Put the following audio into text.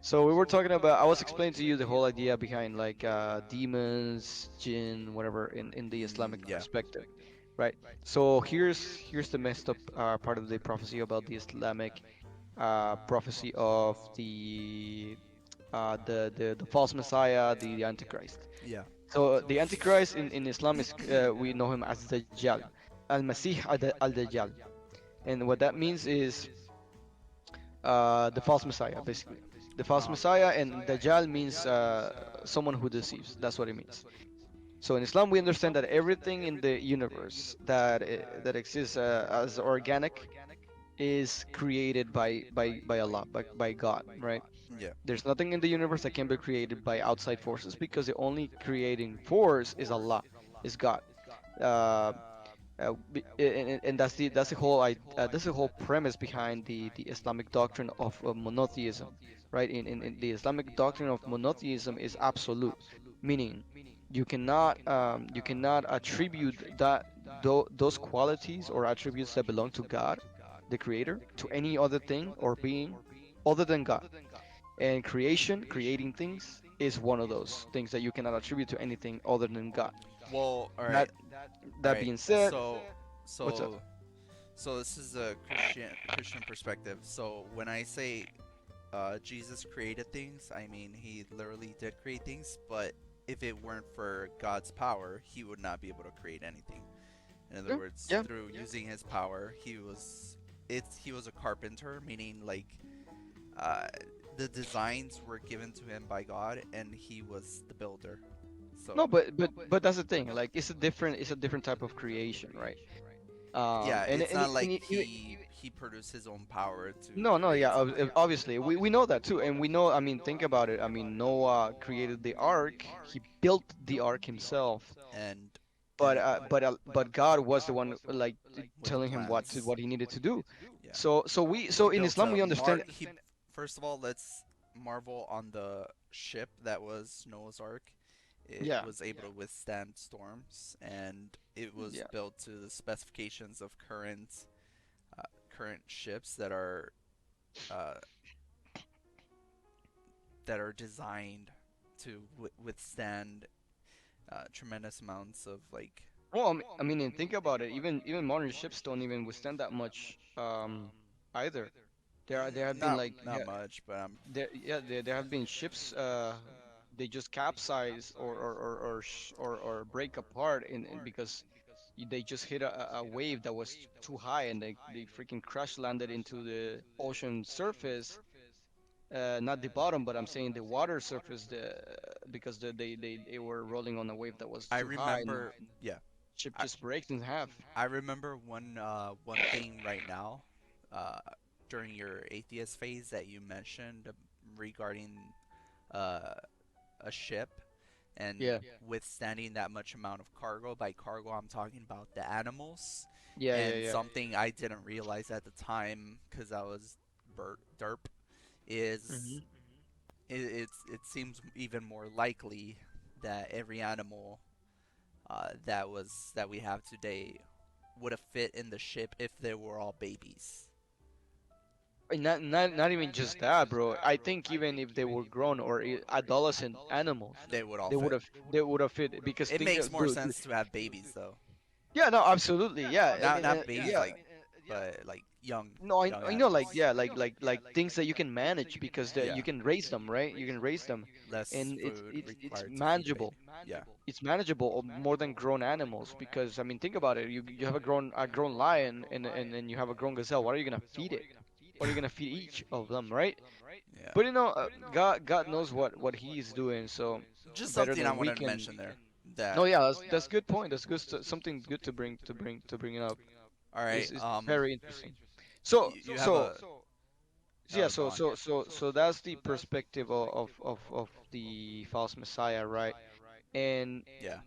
So we were talking about. I was explaining to you the whole idea behind like demons, jinn, whatever, in the Islamic Yeah. perspective, right? So here's the messed up part of the prophecy about the Islamic prophecy of the false Messiah, the Antichrist. Yeah. So the Antichrist in Islam is we know him as Dajjal, Al-Masih al-Dajjal, and what that means is the false Messiah, basically. The false Messiah, and Dajjal means someone who deceives. That's what it means. So in Islam, we understand that everything in the universe that exists as organic is created by Allah, by God, right? Yeah. There's nothing in the universe that can be created by outside forces because the only creating force is Allah, is God. Uh, and that's the whole premise behind the Islamic doctrine of monotheism, right? In the Islamic doctrine of monotheism is absolute, meaning you cannot attribute those qualities or attributes that belong to God, the Creator, to any other thing or being other than God. And creating things, is one of those things that you cannot attribute to anything other than God. Well, all right. That All that right. being said, So, what's up? so, so this is a Christian perspective. So when I say Jesus created things, I mean he literally did create things. But if it weren't for God's power, he would not be able to create anything. In other Yeah, words, yeah. through using his power, he was a carpenter, meaning like uh, the designs were given to him by God, and he was the builder. No, So but that's the thing. Like it's a different type of creation, right? yeah, it's not like And he produced his own power to no, no, create yeah. something. Obviously, we know that too, and we know. I mean, think about it. I mean, Noah created the ark. He built the ark himself. And But God was the one like with the telling him plans. what he needed to do. Yeah. So He in built Islam a we understand. he First of all, let's marvel on the ship that was Noah's Ark. It Yeah, was able to withstand storms, and it was yeah. built to the specifications of uh, current ships uh, that are designed to withstand tremendous amounts of like. Well, I mean, and think about it. Even modern ships don't even withstand that much either. There have been like Not much, but there have been ships they just capsize or break apart because they just hit a wave that was too high and they freaking crash landed into the ocean surface, not the bottom, but I'm saying the water surface, because they were rolling on a wave that was I too high, and remember. Yeah, ship I, just breaks in half. I remember one thing right now, uh, during your atheist phase that you mentioned regarding uh, a ship and Yeah, withstanding that much amount of cargo. By cargo, I'm talking about the animals, yeah, yeah, and yeah. something I didn't realize at the time because I was derp is Hmm. it seems even more likely that every animal that we have today would have fit in the ship if they were all babies. Not even just that, bro. I think even if they were grown or adolescent animals, They would all fit. they would have fit because It think makes more dude, sense to have babies though. yeah, no, absolutely, yeah, Not babies yeah. like, but like No, young I know, like animals. yeah, like things that you can manage because Yeah, you can raise them, right? You can raise them, less and food it's required to feed a manageable. baby. Yeah, It's manageable more than grown animals because I mean, think about it. You have a grown lion and you have a grown gazelle. What are you gonna feed it? What are you gonna feed each of them, right? yeah. But God knows what He's doing, so Just better something I than we wanted to can. mention there. No, That yeah, that's good point. That's good. Something good to bring it up. all right. Is very interesting. So You have so a yeah, go on. so that's the perspective of the false Messiah, right? And Yeah.